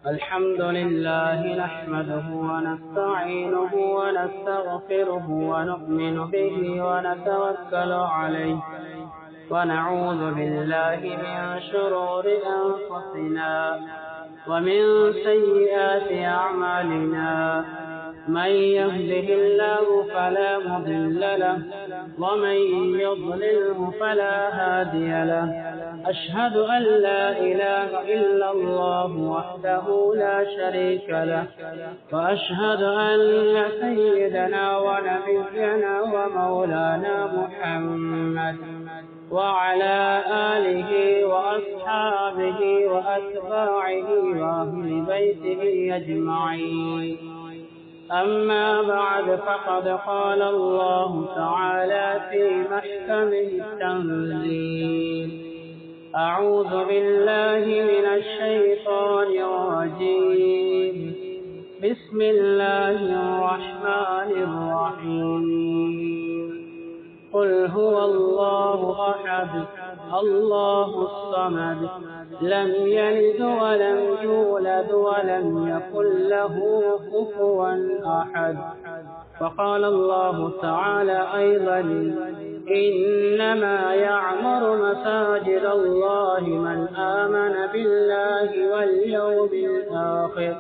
الحمد لله نحمده ونستعينه ونستغفره ونؤمن به ونتوكل عليه ونعوذ بالله من شرور أنفسنا ومن سيئات أعمالنا من يهده الله فلا مضل له ومن يضلله فلا هادي له أشهد أن لا إله إلا الله وحده لا شريك له وأشهد أن سيدنا ونبينا ومولانا محمد وعلى آله وأصحابه وأتباعه وأهل بيته أجمعين أما بعد فقد قال الله تعالى في محكمه التنزيل أعوذ بالله من الشيطان الرجيم بسم الله الرحمن الرحيم قل هو الله أحد الله الصمد لم يلد ولم يولد ولم يكن له كفوا أحد وقال الله تعالى أيضا إنما يعمر مساجد الله من آمن بالله واليوم الآخر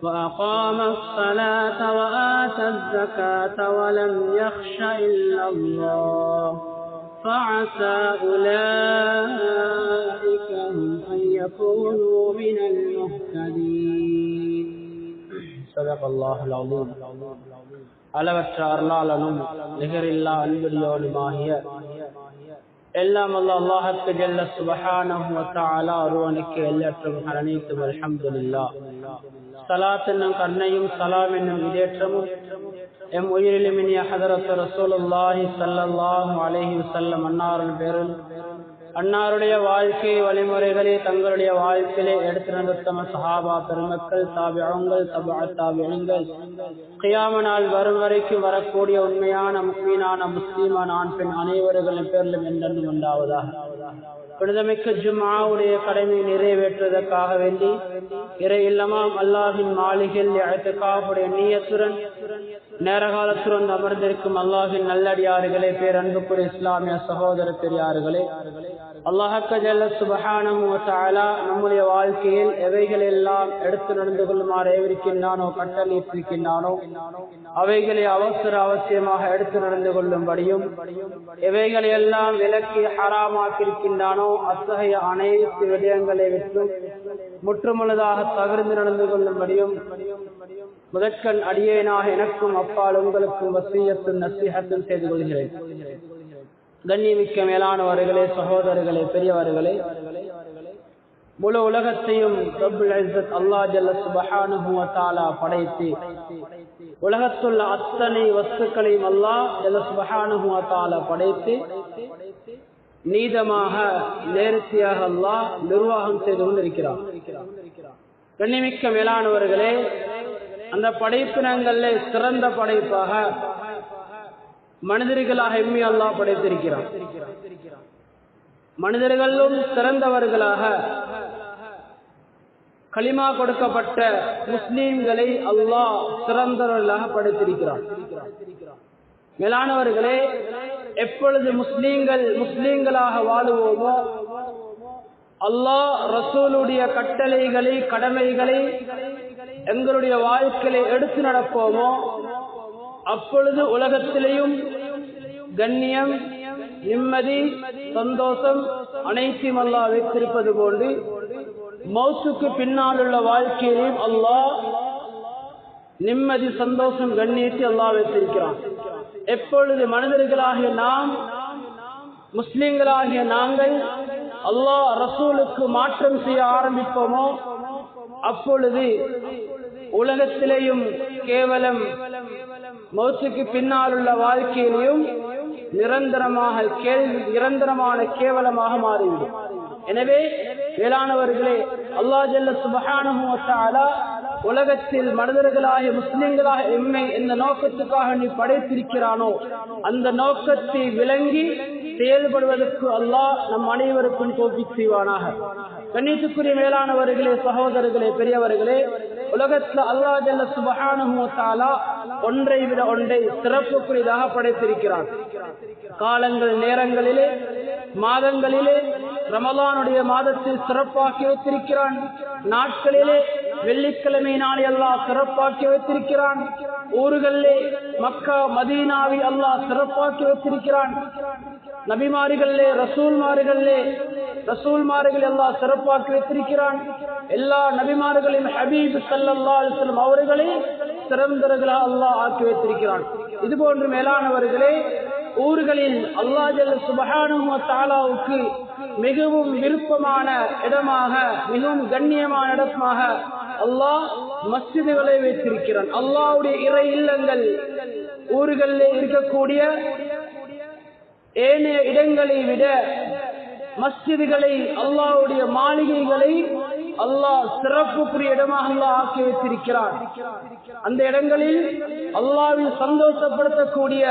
وأقام الصلاة وآتى الزكاة ولم يخش إلا الله فعسى أولئك أن يكونوا من المهتدين صدق الله العظيم அளவற்ற அருளாளனும் நிகரில்லா அன்புடையோனுமாகிய எல்லாம் அல்லாஹ்வுக்கு ஜல்ல சுப்ஹானஹு வ தஆலா ஒருவனுக்கு எல்லற்றும் அனைத்தும் அல்ஹம்துலில்லாஹ். ஸலாத் என்னும் கருணையும் ஸலாம் என்னும் இதேற்றமும் எம் உயிரிலும் இனிய ஹதரத் ரசூலுல்லாஹி ஸல்லல்லாஹு அலைஹி வஸல்லம் அன்னாரின் பேரில் அன்னாருடைய வாழ்க்கை வழிமுறைகளை தங்களுடைய வாழ்க்கையிலே எடுத்து நடந்த சஹாபா பெருமக்கள், தாபிஊன்கள், தபஅத் தாபிஊன்கள், கியாம நாள் வரும் வரைக்கும் வரக்கூடிய உண்மையான முஃமினான முஸ்லிமான ஆண் பெண் அனைவர்களின் பேரிலும் என்றென்றும் உண்டாவதாக. புனிதமிக்க ஜும்ஆவுடைய கடமையை நிறைவேற்றுவதற்காக வேண்டி இறை இல்லமாம் அல்லாஹின் மாளிகையில் இஅ்திகாஃபுடைய நியத்துடன் நேரகாலத்துடன் அமர்ந்திருக்கும் அல்லாஹின் நல்லடியார்களே, பேரன்புக்குரிய இஸ்லாமிய சகோதர பெரியார்களே, அல்லாஹ்வுக்கு ஜல்ல சுப்ஹானஹு வ தஆலா நம்முடைய வாழ்க்கையில் எவைகள் எல்லாம் எடுத்து நடந்து கொள்ளுமாறு ஏவிருக்கின்றானோ, கட்டளையிட்டிருக்கின்றானோ அவைகளை அவசியமாக எடுத்து நடந்து கொள்ளும்படியும், எவைகளை எல்லாம் விலக்கி ஹராமாக்கியிருக்கின்றானோ அத்தகைய அனைத்து விடயங்களை விட்டும் முற்றுமுழுதாக தகர்ந்து நடந்து கொள்ளும்படியும் முதற்கண் அடியேனாக எனக்கும் அப்பால் உங்களுக்கும் வசியத்தும் நசீஹத்தும் செய்து கொள்கிறேன். கண்ணியமிக்க மேலானவர்களே, சகோதரர்களே, பெரியவர்களே, முழு உலகத்தையும் ரப்புல் இஸ்ஸத் அல்லாஹ் ஜல்ல சுப்ஹானஹு வ தஆலா படைத்து உலகத்துள்ள அத்தனை வஸ்துக்களையும் அல்லாஹ் ஜல்ல சுப்ஹானஹு வ தஆலா படைத்து நீதமாக நேர்த்தியாக அல்லாஹ் நிர்வாகம் செய்து கொண்டிருக்கிறார். கண்ணியமிக்க மேலானவர்களே, அந்த படைப்பினங்கள்ல சிறந்த படைப்பாக மனிதர்களாக எம்மி அல்லாஹ் படைத்திருக்கிறான். மனிதர்களும் சிறந்தவர்களாக கலிமா கொடுக்கப்பட்ட முஸ்லிம்களை அல்லாஹ் சிறந்தவர்களாக படைத்திருக்கிறான். மேலானவர்களே, எப்பொழுது முஸ்லிம்களாக வாழுவோமோ, அல்லாஹ் ரசூலுடைய கட்டளைகளை கடமைகளை எங்களுடைய வாழ்க்கையை எடுத்து நடப்போமோ, அப்பொழுது உலகத்திலேயும் கண்ணியம், நிம்மதி, சந்தோஷம் அனைத்தையும் அல்லாஹ் வைத்திருப்பது போன்று மௌத்துக்கு பின்னால் உள்ள வாழ்க்கையிலும் அல்லாஹ் நிம்மதி, சந்தோஷம், கண்ணியத்தை அல்லாஹ் வைத்திருக்கிறான். எப்பொழுது மனிதர்களாகிய நாம், முஸ்லிம்களாகிய நாங்கள் அல்லாஹ் ரசூலுக்கு மாற்றம் செய்ய ஆரம்பிப்போமோ, அப்பொழுது உலகத்திலேயும் கேவலம், மௌத்துக்கு பின்னால் உள்ள வாழ்க்கையிலையும் நிரந்தரமான கேவலமாக மாறிவிடும். எனவே வேளாணவர்களே, அல்லாஹ் ஜல்ல சுப்ஹானஹு வ தஆலா உலகத்தில் மனிதர்களாகிய முஸ்லிம்களாக எம்மை எந்த நோக்கத்துக்காக நீ படைத்திருக்கிறானோ அந்த நோக்கத்தை விளங்கி செயல்படுவதற்கு அல்லாஹ் நம் அனைவருக்கும் தௌஃபீக் செய்வானாக. கண்ணியத்துக்குரிய மேலானவர்களே, சகோதரர்களே, பெரியவர்களே, உலகத்துல அல்லாஹ் ஜல்ல சுப்ஹானஹு வ தஆலா ஒன்றை விட ஒன்றை சிறப்புக்குரியதாக படைத்திருக்கிறார். காலங்கள், நேரங்களிலே, மாதங்களிலே ரமலானுடைய மாதத்தை சிறப்பாக்கி வைத்திருக்கிறான். நாட்களிலே வெள்ளிக்கிழமை நாளை அல்லாஹ் சிறப்பாக்கி வைத்திருக்கிறான். ஊர்களிலே மக்கா மதீனாவை அல்லாஹ் சிறப்பாக்கி வைத்திருக்கிறான். நபிமாரிகளே, ரசூல்மார்கள் அல்லாஹ் சிறப்பாக்கி வைத்திருக்கிறான். எல்லா நபிமார்களின் ஹபீப் ஸல்லல்லாஹு அலைஹி வஸல்லம் அவர்களை சிறந்தவர்களாக அல்லாஹ் ஆக்கி வைத்திருக்கிறான். இது போன்று மேலானவர்களே, ஊர்களில் அல்லாஹ் ஜல்ல சுப்ஹானஹு வ தஆலாவுக்கு மிகவும் விருப்பமான இடமாக, மிகவும் கண்ணியமான இடமாக அல்லாஹ் மஸ்ஜிதுகளை வைத்திருக்கிறான். அல்லாஹ்வுடைய இறை இல்லங்கள் ஊர்களில் இருக்கக்கூடிய ஏனைய இடங்களை விட மஸ்ஜிதுகளை, அல்லாஹ்வுடைய மாளிகைகளை அல்லாஹ் சிறப்புக்குரிய இடமாக அல்லாஹ் ஆக்கி வைத்திருக்கிறான். அந்த இடங்களில் அல்லாஹ்வை சந்தோஷப்படுத்தக்கூடிய,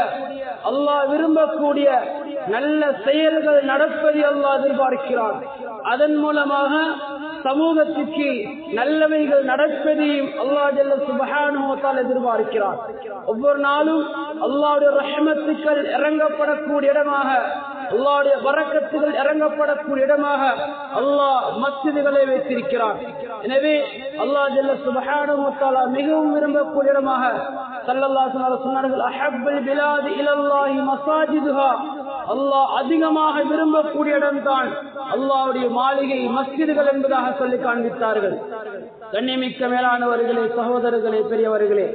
அல்லாஹ் விரும்பக்கூடிய நல்ல செயல்கள் நடப்பதை அல்லாஹ் எதிர்பார்க்கிறான். அதன் மூலமாக சமூகத்திற்கு நல்லவைகள் நடப்பதையும் அல்லாஹ் ஜல்ல சுப்ஹானஹு வ தஆலா எதிர்பார்க்கிறான். ஒவ்வொரு நாளும் அல்லாஹ்வுடைய ரஹ்மத்துக்கள் இறங்கப்படக்கூடிய இடமாக, அல்லாஹ்வுடைய பரக்கத்துகள் இறங்கப்படக்கூடிய இடமாக அல்லாஹ் மஸ்ஜிதுகளை வைத்திருக்கிறான். எனவே அல்லாஹ் ஜல்ல சுப்ஹானஹு வ தஆலா மிகவும் விரும்பக்கூடிய இடமாக ஸல்லல்லாஹு அலைஹி வஸல்லம் சொன்னார்கள், அஹப்புல் பிலாதி இலல்லாஹி மஸாஜிதுஹா. அல்லாஹ் அதிகமாக விரும்பக்கூடிய இடம்தான் அல்லாஹ்வுடைய மாளிகை, மஸ்ஜிதுகள் என்பதாக சொல்லி காண்பித்தார்கள். கண்ணியமிக்க மேலானவர்களே, சகோதரர்களே, பெரியவர்களே,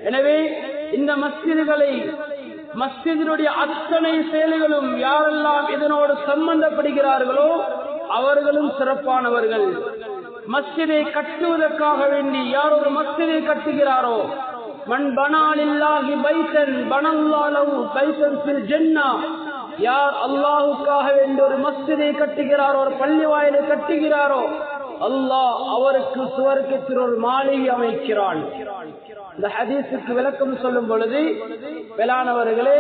எனவே இந்த மஸ்ஜிதுகளை, மஸ்ஜிதினுடைய அத்தனை செயல்களும் யாரெல்லாம் இதனோடு சம்பந்தப்படுகிறார்களோ அவர்களும் சிறப்பானவர்கள். மஸ்ஜிதை கட்டுவதற்காக வேண்டி யார் ஒரு மஸ்ஜிதை கட்டுகிறாரோ, மன் பனா லில்லாஹி பைத்தன் பனல்லாஹு லஹு பைத்தன் ஃபில் ஜன்னah, யார் அல்லாஹ்வுக்காக வேண்டி ஒரு மஸ்ஜிதை கட்டுகிறாரோ, ஒரு பள்ளி வாயிலை கட்டுகிறாரோ, அல்லாஹ் அவருக்கு சுவர்க்கத்தில் ஒரு மாளிகை அமைக்கிறான். இந்த ஹதீஸுக்கு விளக்கம் சொல்லும் பொழுது, வேளாணவர்களே,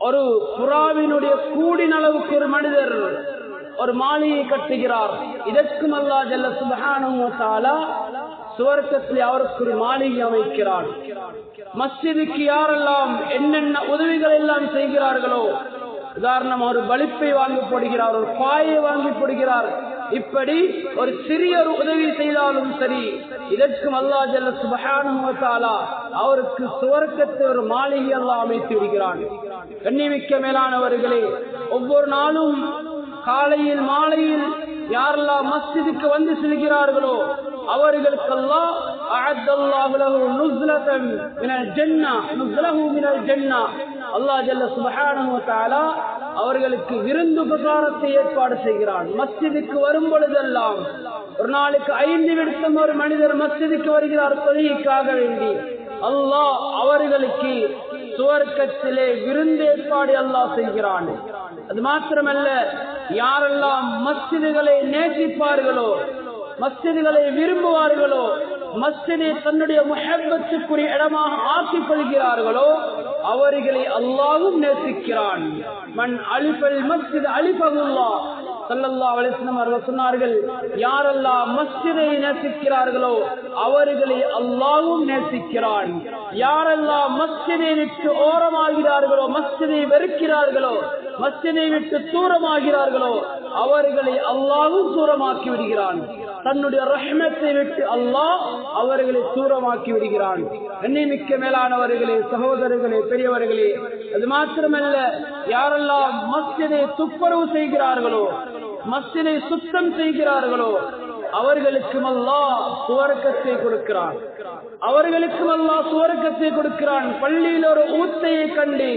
ஒரு புறாவினுடைய கூடின அளவுக்கு ஒரு மனிதர் ஒரு மாளிகை கட்டுகிறார். இதற்கும் அல்லாஹ் ஜல்ல சுப்ஹானஹு வ தஆலா சுவர்க்கத்தில் அவருக்கு ஒரு மாளிகை அமைக்கிறான். மஸ்ஜிதுக்கு யாரெல்லாம் என்னென்ன உதவிகள் எல்லாம் செய்கிறார்களோ, உதாரணம் ஒரு பலிப்பை வாங்கி போடுகிறார், ஒரு பாயை வாங்கி போடுகிறார், இப்படி ஒரு சிறிய ஒரு உதவி செய்தாலும் சரி, இதற்கும் அல்லாஹ் ஜல்ல சுப்ஹானஹு வ தஆலா அவருக்கு சுவர்க்கத்தில் ஒரு மாளிகை அல்லாஹ் அமைத்து விடுகிறான். கண்ணியமிக்க மேலானவர்களே, ஒவ்வொரு நாளும் காலையில் மாலையில் யாரெல்லாம் மஸ்ஜிதுக்கு வந்து செல்கிறார்களோ அவர்களுக்கு அல்லாஹ் அஅத்தல்லாஹு லஹு நுஸ்லதன் மினல் ஜன்னah, நுஸ்லஹு மினல் ஜன்னah, அல்லாஹ் ஜல்ல சுப்ஹானஹு வ தஆலா அவர்களுக்கு விருந்து உபசாரத்தை ஏற்பாடு செய்கிறான். மஸ்ஜிதுக்கு வரும் பொழுதெல்லாம், ஒரு நாளுக்கு 5 விடுத்தம் ஒரு மனிதர் மஸ்ஜிதுக்கு வருகிறார் தொழுகைக்காக வேண்டி, அல்லாஹ் அவர்களுக்கு சுவர்க்கத்திலே விருந்து ஏற்பாடு அல்லாஹ் செய்கிறான். அது மாத்திரமல்ல, யாரெல்லாம் மஸ்ஜிதுகளை நேசிப்பார்களோ, மஸ்ஜிதுகளை விரும்புவார்களோ, மஸ்ஜிதை தன்னுடைய முஹப்பத்துக்குரிய இடமாக ஆக்கிக் கொள்கிறார்களோ அவர்களை அல்லாஹ்வும் நேசிக்கிறான். மன் அலிஃபல் மஸ்ஜித் அலிஃபஹுல்லாஹ், ஸல்லல்லாஹு அலைஹி வஸல்லம் அவர்கள் சொன்னார்கள், யாரெல்லாம் மஸ்ஜிதை நேசிக்கிறார்களோ அவர்களை அல்லாஹ்வும் நேசிக்கிறான். யாரெல்லாம் மஸ்ஜிதை விட்டு ஓரமாகிறார்களோ, மஸ்ஜிதை வெறுக்கிறார்களோ, மஸ்ஜிதை விட்டு தூரமாகிறார்களோ அவர்களை அல்லாஹ்வும் தூரமாக்கி விடுகிறான். தன்னுடைய ரஹ்மத்தை விட்டு அல்லாஹ் அவர்களை தூரமாக்கி விடுகிறான். கண்ணியமிக்க மேலானவர்களே, சகோதரர்களே, பெரியவர்களே, அது மாத்திரமல்ல, யாரெல்லாம் மஸ்ஜிதை துப்புரவு செய்கிறார்களோ, மஸ்ஜிதை சுத்தம் செய்கிறார்களோ அவர்களுக்கும் அல்லாஹ் சுவர்க்கத்தை கொடுக்கிறான். அவர்களுக்கும் அல்லாஹ் சுவர்க்கத்தை கொடுக்கிறான். பள்ளியில் ஒரு ஊத்தையை கண்டு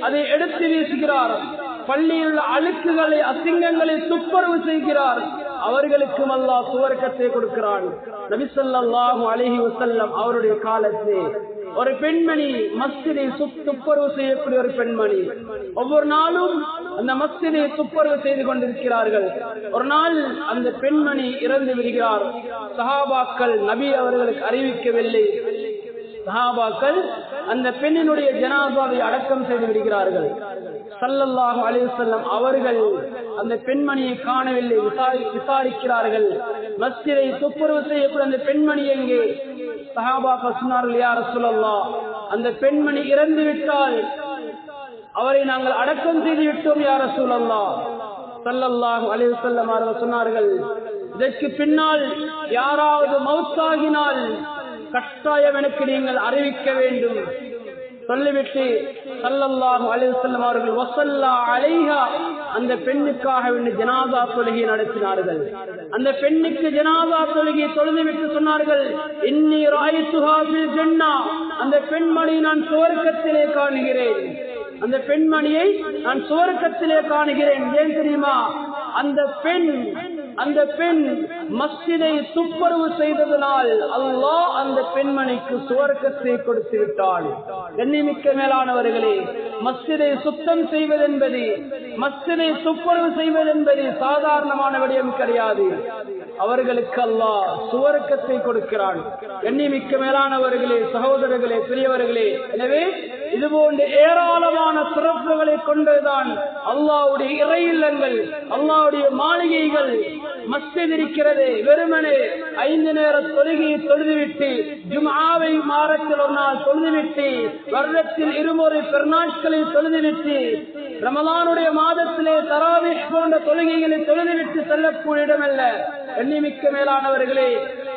அதை எடுத்து வீசுகிறார், பள்ளியில் உள்ள அழுக்குகளை, அசிங்கங்களை துப்புரவு செய்கிறார், அவர்களுக்கும் அல்லாஹ் சுவர்க்கத்தை கொடுக்கிறான். நபி ஸல்லல்லாஹு அலைஹி வஸல்லம் அவருடைய காலத்திலே ஒரு பெண்மணி மஸ்ஜிதை துப்புரவு செய்யக்கூடிய ஒரு பெண்மணி ஒவ்வொரு நாளும் அந்த மஸ்ஜிதை துப்புரவு செய்து கொண்டிருக்கிறார்கள். ஒரு நாள் அந்த பெண்மணி இறந்து விடுகிறார். சஹாபாக்கள் நபி அவர்களுக்கு அறிவிக்கவில்லை. சஹாபாக்கள் அந்த பெண்ணினுடைய ஜனாசாவை அடக்கம் செய்து விடுகிறார்கள். ஸல்லல்லாஹு அலைஹி வஸல்லம் அவர்கள் அந்த பெண்மணியை காணவில்லை, விசாரிக்கிறார்கள். மஸ்ஜிதை துப்புரவு செய்யக்கூடிய அந்த பெண்மணி எங்கே? சஹாபாக்கள் சொன்னார்கள், யா ரசூலல்லாஹ், அந்த பெண்மணி இறந்து விட்டால் அவரை நாங்கள் அடக்கம் செய்து விட்டோம் யா ரசூலல்லாஹ். ஸல்லல்லாஹு அலைஹி வஸல்லம் அவர்கள் சொன்னார்கள், இதற்கு பின்னால் யாராவது மௌத்தாகினால் கட்டாயம் எனக்கு நீங்கள் அறிவிக்க வேண்டும். சொல்லிவிட்டு ஸல்லல்லாஹு அலைஹி வஸல்லம் அவர்கள் வஸல்லா அலைஹா, அந்த பெண்ணுக்காக வேண்டிய ஜனாஸா தொழுகை நடத்தினார்கள். அந்த பெண்ணுக்கு ஜனாஸா தொழுகை தொழுதுவிட்டு சொன்னார்கள், இன்னி ராயித்துஹா ஃபில் ஜன்னah, அந்த பெண்மணி நான் சுவர்க்கத்திலே காணுகிறேன், அந்த பெண்மணியை நான் சுவர்க்கத்திலே காணுகிறேன். ஏன் தெரியுமா? அந்த பெண் மஸ்ஜிதை துப்புரவு செய்ததனால் அல்லாஹ் அந்த பெண்மணிக்கு சுவர்க்கத்தை கொடுத்து விட்டாள். கண்ணியமிக்க மேலானவர்களே, மஸ்ஜிதை சுத்தம் செய்வதென்பது, மஸ்ஜிதை துப்புரவு செய்வதென்பது சாதாரணமான விடயம் கிடையாது. அவர்களுக்கு அல்லாஹ் சுவர்க்கத்தை கொடுக்கிறான். கண்ணியமிக்க மேலானவர்களே, சகோதரர்களே, பெரியவர்களே, எனவே இதுபோன்ற ஏராளமான சிறப்புகளை கொண்டதுதான் அல்லாஹ்வுடைய இறை இல்லங்கள், அல்லாஹ்வுடைய மாளிகைகள். மஸ்ஜித் இருக்கிறது, வெறுமனே 5 நேர தொழுகையை தொழுதுவிட்டு, ஜும்ஆவை வாரத்தில் ஒரு நாள் தொழுதுவிட்டு, வருடத்தில் 2 முறை பெருநாட்களை தொழுதுவிட்டு, ரமலானுடைய மாதத்திலே தராவீஹ் போன்ற தொழுகைகளை தொழுதுவிட்டு செல்லக்கூடிய இடமல்ல. கண்ணியமிக்க மேலானவர்களே,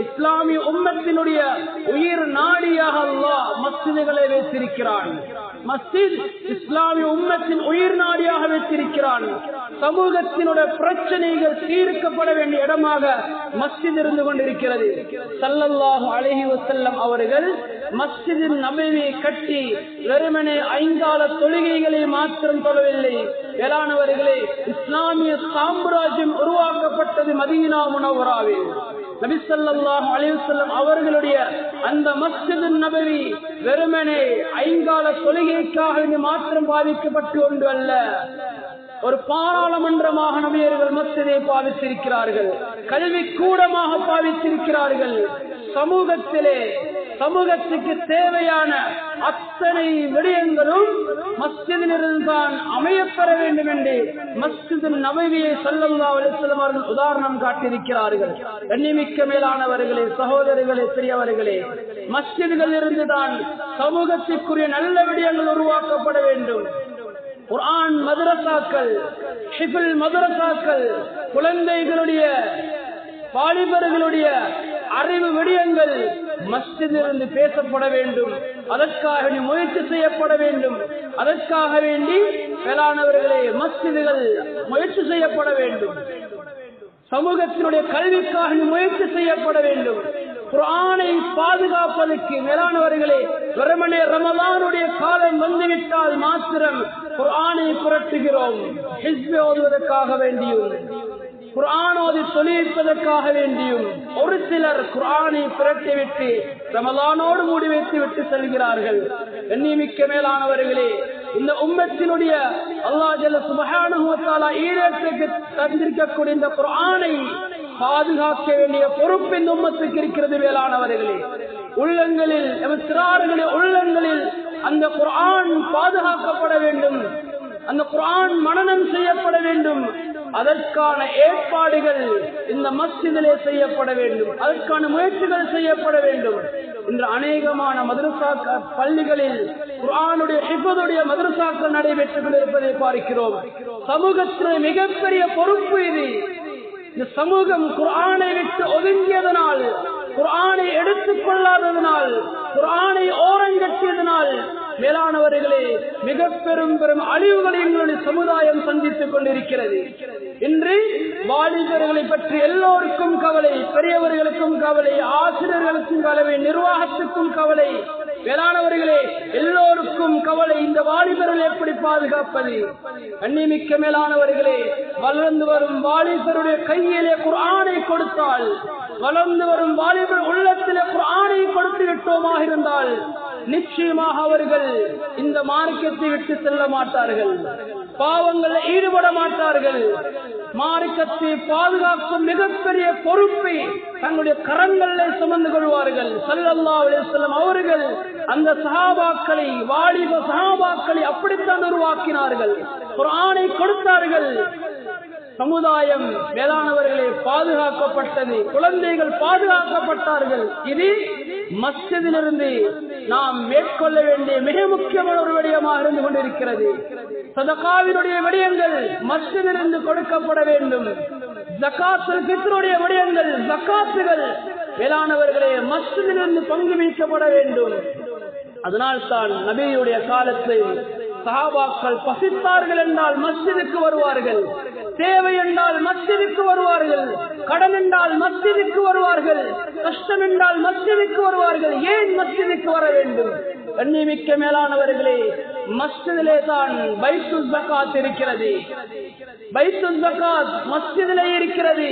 இஸ்லாமிய உம்மத்தினுடைய உயிர் நாடியாக அல்லாஹ் மஸ்ஜிதுகளை வைத்திருக்கிறான். மஸ்ஜித் இஸ்லாமிய உம்மத்தின் உயிர் நாடியாக வைத்திருக்கிறான். சமூகத்தினுடைய பிரச்சனைகள் தீர்க்கப்பட வேண்டிய இடமாக மஸ்ஜித் இருந்து கொண்டிருக்கிறது. ஸல்லல்லாஹு அலைஹி வஸல்லம் அவர்கள் மஸ்ஜித் நபவியை கட்டி வெறுமனே 5 கால தொழுகைகளை மாத்திரம் தொழவில்லை. மேலானவர்களே, இஸ்லாமிய சாம்ராஜ்யம் உருவாக்கப்பட்டது மதீனா முனவ்வராவில். நபி ஸல்லல்லாஹு அலைஹி வஸல்லம் அவர்களுடைய அந்த மஸ்ஜித் நபவி வெறுமனே 5 கால தொழுகைக்காக மாத்திரம் பாவிக்கப்பட்டு ஒன்று அல்ல, ஒரு பாராளுமன்றமாக நபியர்கள் மஸ்ஜிதை பாவித்திருக்கிறார்கள், கல்வி கூடமாக பாவித்திருக்கிறார்கள். சமூகத்துக்கு தேவையான அத்தனை விடயங்களும் மஸ்ஜிதிலிருந்து தான் அமையப்பெற வேண்டும் என்று மஸ்ஜித் நபவியை ஸல்லல்லாஹு அலைஹி வஸல்லம் அவர்கள் உதாரணம் காட்டியிருக்கிறார்கள். கண்ணியமிக்க மேலானவர்களே, சகோதரர்களே, பெரியவர்களே, மஸ்ஜிதுகளில் இருந்துதான் சமூகத்திற்குரிய நல்ல விடயங்கள் உருவாக்கப்பட வேண்டும். குர்ஆன் மதரசாக்கள், ஹிஃபுல் மதரசாக்கள், குழந்தைகளுடைய வாலிபர்களுடைய அறிவு விடயங்கள் மஸ்ஜிதிலிருந்து பேசப்பட வேண்டும். அதற்காக முயற்சி செய்யப்பட வேண்டும். அதற்காக வேண்டி மேலானவர்களே மஸ்ஜிதுகள் முயற்சி செய்யப்பட வேண்டும். சமூகத்தினுடைய கல்விக்காக முயற்சி செய்யப்பட வேண்டும். குர்ஆனை பாதுகாப்பதற்கு மேலானவர்களே, வெறுமனே ரமலானுடைய காலம் வந்துவிட்டால் மாத்திரம் குர்ஆனை புரட்டுகிறோம். ஹிஸ்ப் ஓதுவதற்காக வேண்டியும், குர்ஆன் ஓதி தொழிற்பதற்காக வேண்டியும் ஒரு சிலர் குர்ஆனை புரட்டிவிட்டு ரமலானோடு மூடி வைத்து விட்டு செல்கிறார்கள். கண்ணியமிக்க மேலானவர்களே, இந்த உம்மத்தினுடைய அல்லாஹ் ஜல்ல சுப்ஹானஹு வ தஆலா ஈரேற்றுக்கு தந்திருக்கக்கூடிய இந்த குர்ஆனை பாதுகாக்க வேண்டிய பொறுப்பு இந்த உம்மத்துக்கு இருக்கிறது. மேலானவர்களே, உள்ளங்களில் சிறார்களுடைய உள்ளங்களில் அந்த குர்ஆன் பாதுகாக்கப்பட வேண்டும், அந்த குர்ஆன் மனனம் செய்யப்பட வேண்டும். அதற்கான ஏற்பாடுகள் இந்த மஸ்ஜிதிலே செய்யப்பட வேண்டும். அதற்கான முயற்சிகள் செய்யப்பட வேண்டும். இன்று அநேகமான மதரசா பள்ளிகளில் குர்ஆனுடைய ஹிஃபதுடைய மதரசாக்கள் நடைபெற்றுக் கொண்டிருப்பதை பார்க்கிறோம். சமூகத்திலே மிகப்பெரிய பொறுப்பு இது. இந்த சமூகம் குர்ஆனை விட்டு ஒதுங்கியதனால், குர்ஆனை எடுத்துக் கொள்ளாததனால், குர்ஆனை ஓரங்கட்டியதனால் மேலானவர்களே மிக பெரும் அழிவுகளை எங்களுடைய சமுதாயம் சந்தித்துக் கொண்டிருக்கிறது. இன்று வாலிபர்களை பற்றி எல்லோருக்கும் கவலை, பெரியவர்களுக்கும் கவலை, ஆசிரியர்களுக்கும் கவலை, நிர்வாகத்துக்கும் கவலை. மேலானவர்களே, எல்லோருக்கும் கவலை, இந்த வாலிபர்கள் எப்படி பாதுகாப்பது? கண்ணியமிக்க மேலானவர்களே, வளர்ந்து வரும் வாலிபருடைய கையிலே குர்ஆனை கொடுத்தால், வளர்ந்து வரும் வாலிபர் உள்ளத்திலே குர்ஆனை கொடுத்து விட்டோமாக இருந்தால் நிச்சயமாக அவர்கள் இந்த மார்க்கத்தை விட்டு செல்ல மாட்டார்கள், பாவங்களில் ஈடுபட மாட்டார்கள். மார்க்கத்தை பாதுகாக்கும் மிகப்பெரிய பொறுப்பை தங்களுடைய கரங்களில் சுமந்து கொள்வார்கள். ஸல்லல்லாஹு அலைஹி வஸல்லம் அவர்கள் அந்த சஹாபாக்களை, வாலிப சஹாபாக்களை அப்படித்தான் உருவாக்கினார்கள். குர்ஆனை கொடுத்தார்கள். சமுதாயம் மேலானவர்களே பாதுகாக்கப்பட்டது, குழந்தைகள் பாதுகாக்கப்பட்டார்கள். இது மஸ்ஜிதிலிருந்து நாம் மேற்கொள்ள வேண்டிய மிக முக்கியமான ஒரு விடயமாக இருந்து கொண்டிருக்கிறது. சதகாவினுடைய விடயங்கள் மஸ்ஜிதிலிருந்து கொடுக்கப்பட வேண்டும். ஜகாத்துல் ஃபித்ருடைய விடயங்கள், ஜகாத்துகள் மேலானவர்களே மஸ்ஜிதிலிருந்து பங்கு வைக்கப்பட வேண்டும். அதனால்தான் நபியுடைய காலத்தில் சஹாபாக்கள் பசித்தார்கள் என்றால் மஸ்ஜிதுக்கு வருவார்கள், தேவை என்றால் மஸ்ஜிதுக்கு வருவார்கள், கடன் என்றால் மஸ்ஜிதுக்கு வருவார்கள், கஷ்டம் என்றால் மஸ்ஜிதுக்கு வருவார்கள். ஏன் மஸ்ஜிதுக்கு வர வேண்டும்? கண்ணியமிக்க மேலானவர்களே, மஸ்ஜிதிலே தான் பைத்துல் ஜகாத் இருக்கிறது. பைத்துல் ஜகாத் மஸ்ஜிதிலே இருக்கிறது.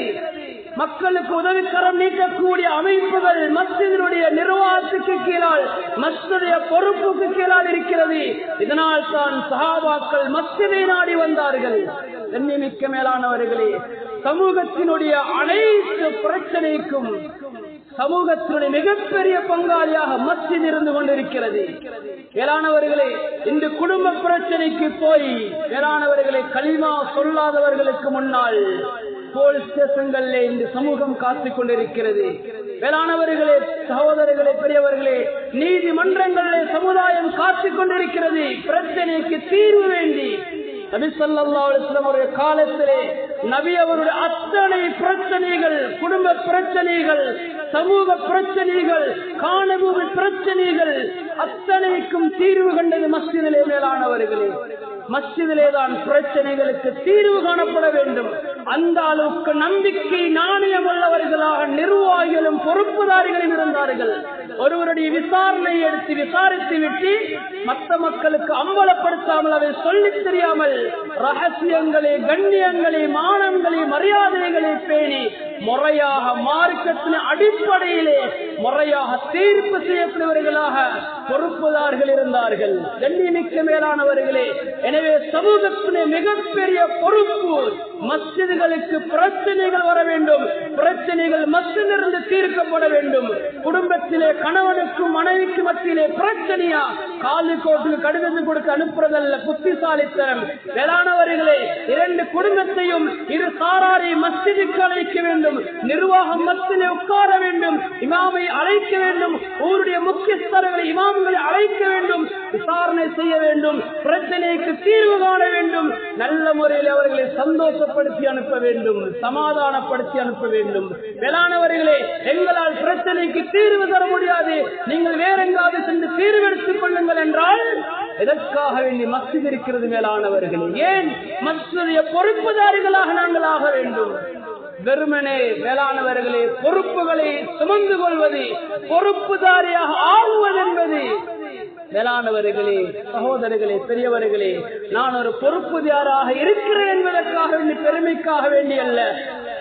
மக்களுக்கு உதவிக்கரம் நீட்டக்கூடிய அமைப்புகள் மஸ்ஜிதினுடைய நிர்வாகத்துக்கு கீழால், மஸ்ஜிதுடைய பொறுப்புக்கு கீழால் இருக்கிறது. இதனால் தான் சஹாபாக்கள் மஸ்ஜிதை நாடி வந்தார்கள். கண்ணியமிக்க மேலானவர்களே, சமூகத்தினுடைய அனைத்து பிரச்சனைக்கும் சமூகத்தினுடைய மிகப்பெரிய பங்காளியாக மஸ்ஜித் இருந்து கொண்டிருக்கிறது. மேலானவர்களே, இந்த குடும்ப பிரச்சனைக்கு போய் மேலானவர்களே கலிமா சொல்லாதவர்களுக்கு முன்னால் போலீஸ் ஸ்டேஷன்களிலே இந்த சமூகம் காத்துக் கொண்டிருக்கிறது. மேலானவர்களே, சகோதரர்களே, பெரியவர்களே, நீதிமன்றங்களிலே சமுதாயம் காத்துக் கொண்டிருக்கிறது. பிரச்சனைக்கு தீர்வு வேண்டி நபி ஸல்லல்லாஹு அலைஹி வஸல்லம் அவருடைய காலத்திலே நபி அவருடைய அத்தனை பிரச்சனைகள், குடும்ப பிரச்சனைகள், சமூக பிரச்சனைகள், காணபூமி பிரச்சனைகள் அத்தனைக்கும் தீர்வு கண்டது மஸ்ஜிதிலே. மேலானவர்களே, மஸ்ஜிதிலே தான் பிரச்சனைகளுக்கு தீர்வு காணப்பட வேண்டும். அந்த அளவுக்கு நம்பிக்கை நாணயம் உள்ளவர்களாக நிர்வாகிகளும் பொறுப்புதாரிகளும் இருந்தார்கள். ஒருவருடைய விசாரணை எடுத்து விசாரித்து விட்டு மற்ற மக்களுக்கு அம்பலப்படுத்தாமல், அதை சொல்லித் தெரியாமல் ரகசியங்களை, கண்ணியங்களை, மானங்களை, மரியாதைகளை பேணி முறையாக மார்க்கத்தின் அடிப்படையிலே முறையாக தீர்ப்பு செய்யக்கூடியவர்களாக பொறுப்புதார்கள் இருந்தார்கள். கண்ணியமிக்க மேலானவர்களே, எனவே சமூகத்திலே மிகப்பெரிய பொறுப்பு மஸ்ஜிதுகளுக்கு பிரச்சனைகள் வர வேண்டும். பிரச்சனைகள் மஸ்ஜிதிலிருந்து தீர்க்கப்பட வேண்டும். குடும்பத்திலே கணவனுக்கும் மனைவிக்கு மத்தியிலே பிரச்சனையா காலிக்கோட்டுக்கு கடிதம் கொடுத்து அனுப்புறதல்ல புத்திசாலித்தனம். மேலானவர்களே, இரண்டு குடும்பத்தையும் இரு சாராரை மஸ்ஜிதுக்கு அழைக்க வேண்டும். நிர்வாகம் மஸ்ஜிதிலே உட்கார வேண்டும். இமாமை அழைக்க வேண்டும். ஊருடைய முக்கியஸ்தர்களை, இமாம்களை அழைக்க வேண்டும். விசாரணை செய்ய வேண்டும். பிரச்சனைக்கு தீர்வு காண வேண்டும். நல்ல முறையில் அவர்களை சந்தோஷப்படுத்தி அனுப்ப வேண்டும், சமாதானப்படுத்தி அனுப்ப வேண்டும். மேலானவர்களே, எங்களால் பிரச்சனைக்கு தீர்வு தர முடியாது, நீங்கள் வேற எங்காவது சென்று தீர்வு எடுத்துக் கொள்ளுங்கள் என்றால் எதற்காக வேண்டி மஸ்ஜித் இருக்கிறது? மேலானவர்களே, ஏன் மஸ்ஜிதுடைய பொறுப்புதாரிகளாக நாங்கள் ஆக வேண்டும்? வெறுமனே மேலானவர்களே பொறுப்புகளை சுமந்து கொள்வது, பொறுப்புதாரியாக ஆகுவது என்பது மேலானவர்களே, சகோதரர்களே, பெரியவர்களே, நான் ஒரு பொறுப்புதாராக இருக்கிறேன் என்பதற்காக வேண்டி, பெருமைக்காக வேண்டி அல்ல.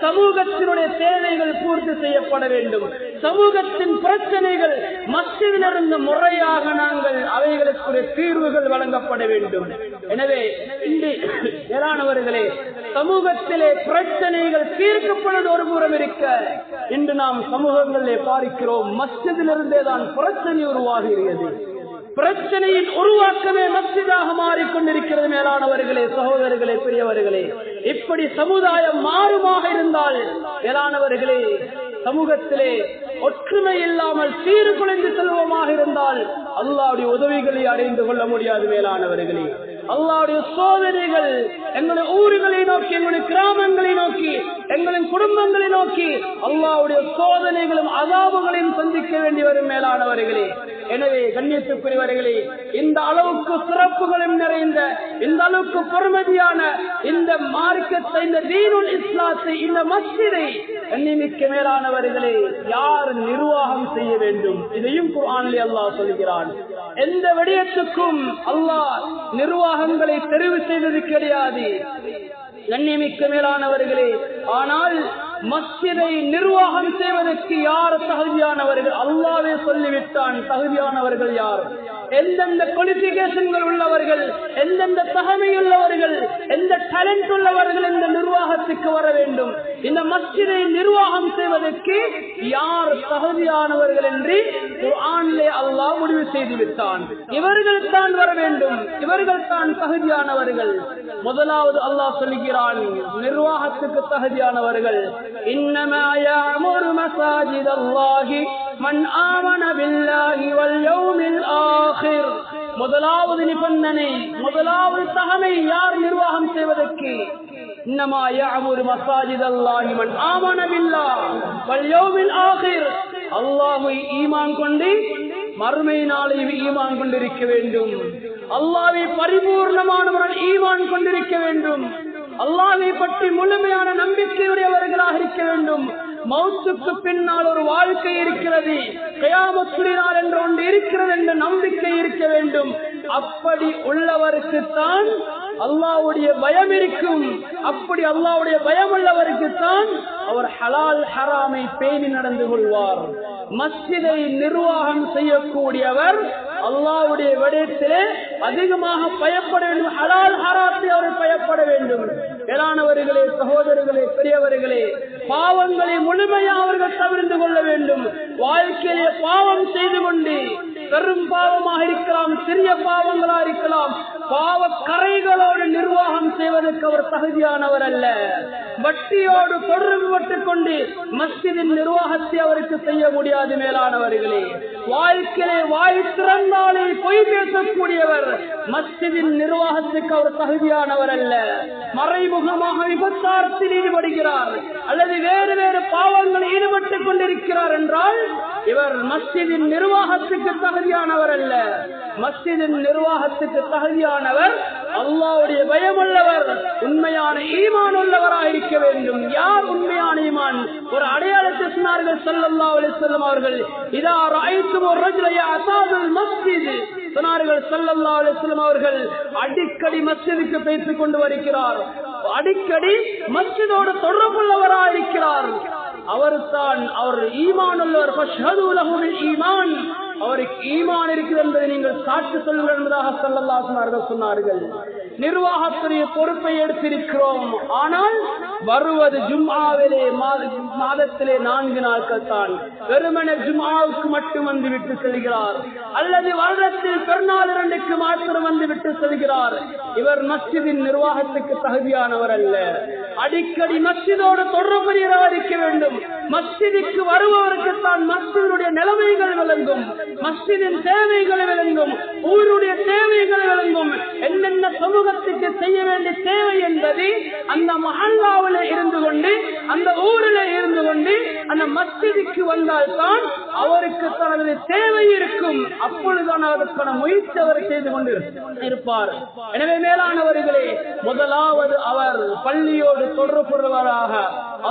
சமூகத்தினுடைய தேவைகள் பூர்த்தி செய்யப்பட வேண்டும். சமூகத்தின் பிரச்சனைகள் மஸ்ஜிதிலிருந்து முறையாக நாங்கள் அவைகளுக்குரிய தீர்வுகள் வழங்கப்பட வேண்டும். எனவே இன்று மேலானவர்களே, சமூகத்திலே பிரச்சனைகள் தீர்க்கப்படுவது ஒரு புறம் இருக்க, இன்று நாம் சமூகங்களிலே பார்க்கிறோம் மஸ்ஜிதிலிருந்தே தான் பிரச்சனை உருவாகிறது. பிரச்சனையின் உருவாக்கமே மஸ்ஜிதாக மாறிக்கொண்டிருக்கிறது. மேலானவர்களே, சகோதரர்களே, பெரியவர்களே, இப்படி சமுதாயம் மாறுமாக இருந்தால் மேலானவர்களே, சமூகத்திலே ஒற்றுமை இல்லாமல் சீர்குலைந்து செல்வமாக இருந்தால் அல்லாஹ்வுடைய உதவிகளை அடைந்து கொள்ள முடியாது. மேலானவர்களே, அல்லாஹ்வுடைய சோதனைகள் எங்களுடைய ஊர்களை நோக்கி, எங்களுடைய கிராமங்களை நோக்கி, எங்களின் குடும்பங்களை நோக்கி அல்லாஹ்வுடைய சோதனைகளும் அஸாபுகளையும் சந்திக்க வேண்டி வரும். மேலானவர்களே, எனவே கண்ணியத்துக்குரியவர்களே, இந்த அளவுக்கு சிறப்புகளும் நிறைந்த, இந்த அளவுக்கு பொறுமதியான இந்த மார்க்கத்தை, இந்த தீனுல் இஸ்லாத்தை, இந்த மஸ்ஜிதை கண்ணியமிக்க மேலானவர்களே யார் நிர்வாகம் செய்ய வேண்டும்? இதையும் குர்ஆனிலே அல்லாஹ் சொல்கிறான். எந்த விடயத்துக்கும் அல்லாஹ் நிர்வாகங்களை தெரிவு செய்தது கிடையாது. கண்ணியமிக்க மேலானவர்களே, ஆனால் மஸ்ஜிதை நிர்வாகம் செய்வதற்கு யார் தகுதியானவர்கள்? அல்லாஹ்வே சொல்லிவிட்டான் தகுதியானவர்கள் யார். எந்தெந்த குவாலிஃபிகேஷன்கள் உள்ளவர்கள், எந்தெந்த தகமை உள்ளவர்கள், எந்த டேலண்ட் உள்ளவர்கள் இந்த நிர்வாகத்துக்கு வர வேண்டும். இந்த மஸ்ஜிதை நிர்வாகம் செய்வதற்கு யார் தகுதியானவர்கள் என்று குர்ஆனிலே அல்லாஹ் முடிவு செய்து விட்டான். இவர்கள் தான் வர வேண்டும், இவர்கள் தான் தகுதியானவர்கள். முதலாவது அல்லாஹ் சொல்கிறான் நிர்வாகத்துக்கு தகுதியானவர்கள். இன்னமா யஅமுரு மஸாஜிதல்லாஹி மன் ஆமன பில்லாஹி வல் யௌமில் ஆகிர். முதலாவது நிபந்தனை, முதலாவது தகமை யார் நிர்வாகம் செய்வதற்கு? இன்னமா யஅமுரு மஸாஜிதல்லாஹி மன் ஆமன பில்லாஹி வல் யௌமில் ஆகிர். அல்லாஹ்வை ஈமான் கொண்டு மறுமை நாளை ஈமான் கொண்டிருக்க வேண்டும். அல்லாஹ்வை பரிபூர்ணமானவர்கள் ஈமான் கொண்டிருக்க வேண்டும். அல்லாஹ்வை பற்றி முழுமையான நம்பிக்கையுடையவர்களாக இருக்க வேண்டும். மௌத்துக்கு பின்னால் ஒரு வாழ்க்கை இருக்கிறது, கியாமத்துடைய நாள் என்ற ஒன்று இருக்கிறது என்ற நம்பிக்கை இருக்க வேண்டும். அப்படி உள்ளவருக்குத்தான் அல்லாஹ்வுடைய பயம் இருக்கும். அப்படி அல்லாஹ்வுடைய பயம் உள்ளவருக்குத்தான் அவர் ஹலால் ஹராமை பேணி நடந்து கொள்வார். மஸ்ஜிதை நிர்வாகம் செய்யக்கூடியவர் அல்லாஹ்வுடைய விடயத்திலே அதிகமாக பயப்பட வேண்டும். ஹலால் ஹராத்தை அவர் பயப்பட வேண்டும். மேலானவர்களே, சகோதரர்களே, பெரியவர்களே, பாவங்களை முழுமையாக அவர்கள் தவிர்த்து கொள்ள வேண்டும். வாழ்க்கையிலே பாவம் செய்து கொண்டு பெரும் பாவமாக இருக்கலாம், சிறிய பாவங்களாக இருக்கலாம், பாவ கரைகளோடு நிர்வாகம் செய்வதற்கு அவர் தகுதியானவர் அல்ல. வட்டியோடு தொடர்பு பட்டுக் கொண்டு மஸ்ஜிதின் நிர்வாகத்தை அவருக்கு செய்ய முடியாது. மேலானவர்களே, வாழ்க்கையிலே வாய் திறந்தாலே பொய் பேசக்கூடியவர் மஸ்ஜிதின் நிர்வாகத்துக்கு அவர் தகுதியானவர் அல்ல. மறைமுகமாக விபச்சாரத்தில் ஈடுபடுகிறார் அல்லது வேறு வேறு பாவங்களில் ஈடுபட்டுக் கொண்டிருக்கிறார் என்றால் இவர் மஸ்ஜிதின் நிர்வாகத்துக்கு தகுதியானவர் அல்ல. மஸ்ஜிதின் நிர்வாகத்துக்கு தகுதியானவர் அல்லாஹ்வுடைய பயமுள்ளவர், உண்மையான ஈமான் உள்ளவராக இருக்க வேண்டும். யார் உண்மையான ஈமான்? ஒரு அடையாளத்தை சொன்னார்கள் ஸல்லல்லாஹு அலைஹி வஸல்லம் அவர்கள். இதா ரஅய்தும் الرجل يعتاد المسجد சொன்னார்கள் ஸல்லல்லாஹு அலைஹி வஸல்லம் அவர்கள். அடிக்கடி மஸ்ஜிதுக்கு பேசிக் கொண்டு வருகிறார், அடிக்கடி மஸ்ஜிதோடு தொடர்புள்ளவராக இருக்கிறார். அவர் ஈமான் உள்ளவர். ஃபஷ்ஹது லஹு பில் ஈமான், அவருக்கு ஈமான் இருக்கிறது என்பதை நீங்கள் சாட்சி சொல்லுங்கள் என்பதாக ஸல்லல்லாஹு அலைஹி வஸல்லம் சொன்னார்கள். நிர்வாகத்துடைய பொறுப்பை எடுத்திருக்கிறோம், ஆனால் வருவது ஜும்ஆவிலே மாதத்திலே 4 நாட்கள் தான். வெறுமனே ஜும்ஆவுக்கு மட்டும் வந்து விட்டு செல்கிறார் அல்லது வருடத்தில் பெருநாள் 2க்கு மாத்திரம் வந்து விட்டு செல்கிறார். இவர் மஸ்ஜிதின் நிர்வாகத்துக்கு தகுதியானவர் அல்ல. அடிக்கடி மஸ்ஜிதோடு தொடர்புடையவராக இருக்க வேண்டும். மஸ்ஜிதுக்கு வருபவருக்கு தான் மஸ்ஜிதுடைய நிலைமைகள் விளங்கும், மஸ்ஜிதின் தேவைகள் விளங்கும், ஊருடைய தேவைகள் விளங்கும். என்னென்ன சமூகத்துக்கு செய்ய வேண்டிய தேவை என்பது அந்த மஹல்லாவில் இருந்து கொண்டு, அந்த ஊரில் இருந்து கொண்டு அந்த மஸ்ஜிதுக்கு வந்தால் தான் அவருக்கு தனது தேவை இருக்கும். அப்பொழுதுதான் அதற்கான முயற்சி அவர் செய்து கொண்டு இருப்பார். எனவே மேலானவர்களே, முதலாவது அவர் பள்ளியோடு தொடர்புள்ளவராக,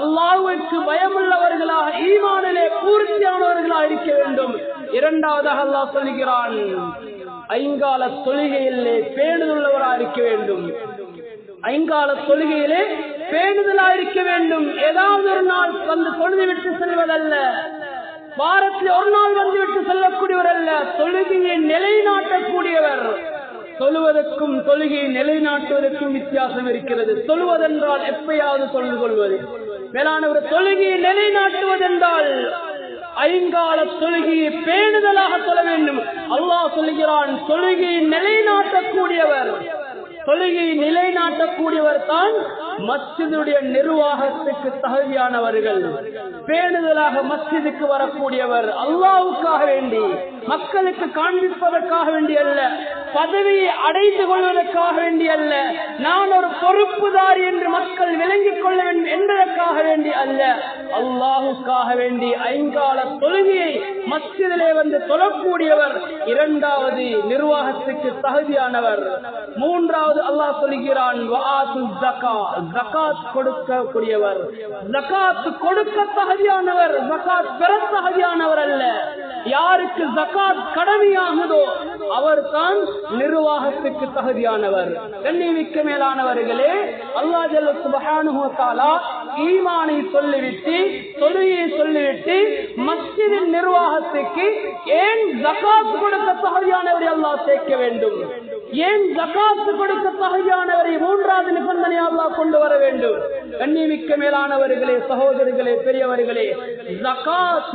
அல்லாஹ்வுக்கு பயமுள்ளவர்களாக, ஈமானிலே பூர்த்தியானவர்களாக இருக்க வேண்டும். இரண்டாவதாக அல்லாஹ் சொல்கிறான், ஐங்கால தொழுகையிலே பேணுதலுள்ளவராக இருக்க வேண்டும். ஐங்கால தொழுகையிலே பேணுதலாக இருக்க வேண்டும். ஏதாவது ஒரு நாள் வந்து தொழுது விட்டு செல்வதல்ல, வாரத்தில் ஒரு நாள் வந்துவிட்டு செல்லக்கூடியவர் அல்ல. தொழுகையை நிலைநாட்டக்கூடியவர். தொழுவதற்கும் தொழுகையை நிலைநாட்டுவதற்கும் வித்தியாசம் இருக்கிறது. தொழுவதென்றால் எப்பயாவது தொழுது கொள்வது. மேலானவர், தொழுகையை நிலைநாட்டுவதென்றால் ஐங்கால தொழுகையை பேணுதலாக சொல்ல வேண்டும். அல்லாஹ் சொல்கிறான், தொழுகையை நிலைநாட்டக்கூடியவர். தொழுகையை நிலைநாட்டக்கூடியவர் தான் மஸ்ஜிதுடைய நிர்வாகத்துக்கு தகுதியானவர்கள். பேணுதலாக மஸ்ஜிதுக்கு வரக்கூடியவர் அல்லாஹ்வுக்காக வேண்டி, மக்களுக்கு காண்பிப்பதற்காக வேண்டி அல்ல, பதவியை அடைந்து கொள்வதற்காக வேண்டி அல்ல, நான் ஒரு பொறுப்புதாரி என்று மக்கள் விளங்கிக் கொள்ள வேண்டும் என்பதற்காக வேண்டி அல்ல, அல்லாஹ்வுக்காக வேண்டி ஐங்கால தொழுகையை மஸ்ஜிதிலே வந்து தொழக்கூடியவர் இரண்டாவது நிர்வாகத்துக்கு தகுதியானவர். மூன்றாவது அல்லாஹ் சொல்கிறான், ஜகாத் கொடுக்கக்கூடியவர். ஜகாத் கொடுக்க தகுதியானவர், ஜகாத் பெற தகுதியானவர் அல்ல. யாருக்கு ஜகாத் கடமையாகுதோ அவர் தான் நிர்வாகத்துக்கு தகுதியானவர். கண்ணியமிக்க மேலானவர்களே, அல்லாஹ் ஜல்ல சுப்ஹானஹு வ தஆலா ஈமானை சொல்லிவிட்டு, தொழுகையை சொல்லிவிட்டு, மஸ்ஜிதின் நிர்வாகத்துக்கு ஏன் ஜகாத் கொடுக்க தகுதியானவரை அல்லாஹ் சேர்க்க வேண்டும்? ஏன் ஜகாத் கொடுக்க தகுதியானவரை மூன்றாவது நிபந்தனை அல்லாஹ் கொண்டு வர வேண்டும்? கண்ணியமிக்க மேலானவர்களே, சகோதரர்களே, பெரியவர்களே, ஜகாத்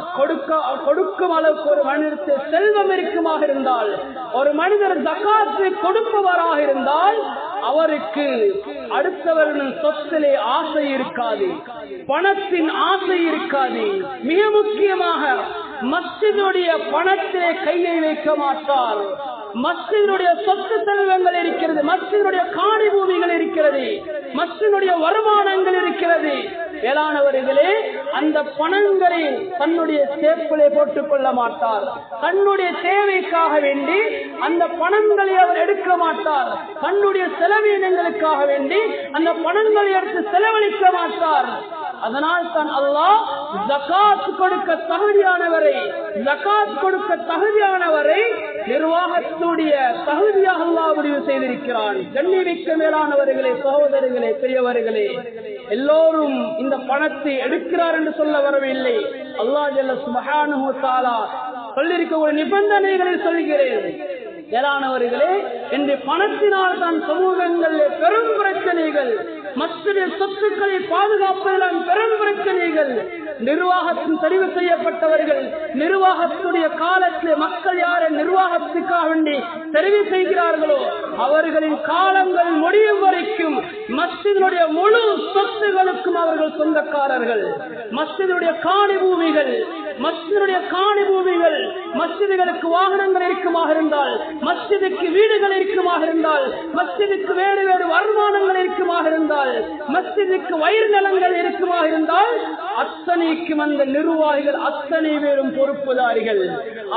கொடுக்கும் அளவுக்கு ஒரு மனிதருக்கு செல்வம் இருக்குமாக இருந்தால், ஒரு மனிதர் ஜகாத்தை கொடுப்பவராக இருந்தால் அவருக்கு அடுத்தவரின் சொத்திலே ஆசை இருக்காது, பணத்தின் ஆசை இருக்காது. மிக முக்கியமாக மஸ்ஜிதுடைய பணத்திலே கையை வைக்க மாட்டார். மஸ்ஜிதுடைய சொத்து செல்வங்கள் இருக்கிறது, மஸ்ஜிதுடைய காணி பூமிகள் இருக்கிறது, மஸ்ஜிதுடைய வருமானங்கள் இருக்கிறது. வேளாணவர்களே, அந்த பணங்களை தன்னுடைய சேப்பிலே போட்டுக் கொள்ள மாட்டார். தன்னுடைய தேவைக்காக வேண்டி அந்த பணங்களை அவர் எடுக்க மாட்டார். தன்னுடைய செலவினங்களுக்காக வேண்டி அந்த பணங்களை எடுத்து செலவழிக்க மாட்டார். அதனால் தான் அல்லாஹ் ஜகாத் கொடுக்க தகுதியானவரை நிர்வாகத்துடைய தகுதியாக அல்லாஹ் முடிவு செய்திருக்கிறான். கண்ணியமிக்க மேலானவர்களே, சகோதரர்களே, பெரியவர்களே, எல்லோரும் இந்த பணத்தை எடுக்கிறார் என்று சொல்ல வரவில்லை. அல்லாஹ் ஜல்ல சுப்ஹானஹு வ தஆலா சொல்லியிருக்கக்கூடிய நிபந்தனைகளை சொல்கிறேன். மேலானவர்களே, இந்த பணத்தினால் தான் சமூகங்களில் பெரும் பிரச்சனைகள், மஸ்ஜித் சொத்துக்களை பாதுகாப்பதில் பெரும் பிரச்சனைகள். நிர்வாகத்தின் தெரிவு செய்யப்பட்டவர்கள் நிர்வாகத்துடைய காலத்தில் மக்கள் யாரை நிர்வாகத்துக்காக வேண்டி தெரிவு செய்கிறார்களோ அவர்களின் காலங்கள் முடியும் வரைக்கும் மஸ்ஜிதுடைய முழு சொத்துகளுக்கும் அவர்கள் சொந்தக்காரர்கள். மஸ்ஜிதுடைய காணி பூமிகள், மஸ்ஜிதுகளுக்கு வாகனங்கள் இருக்குமாக இருந்தால், மஸ்ஜிதுக்கு வீடுகள் இருக்குமாக இருந்தால், மஸ்ஜிதுக்கு வேறு வேறு வருமானங்கள் இருக்குமாக இருந்தால், மஸ்ஜிதுக்கு வயிறு நலங்கள் இருக்குமாக இருந்தால், அத்தனைக்கும் அந்த நிர்வாகிகள் அத்தனை பேரும் பொறுப்புதாரிகள்.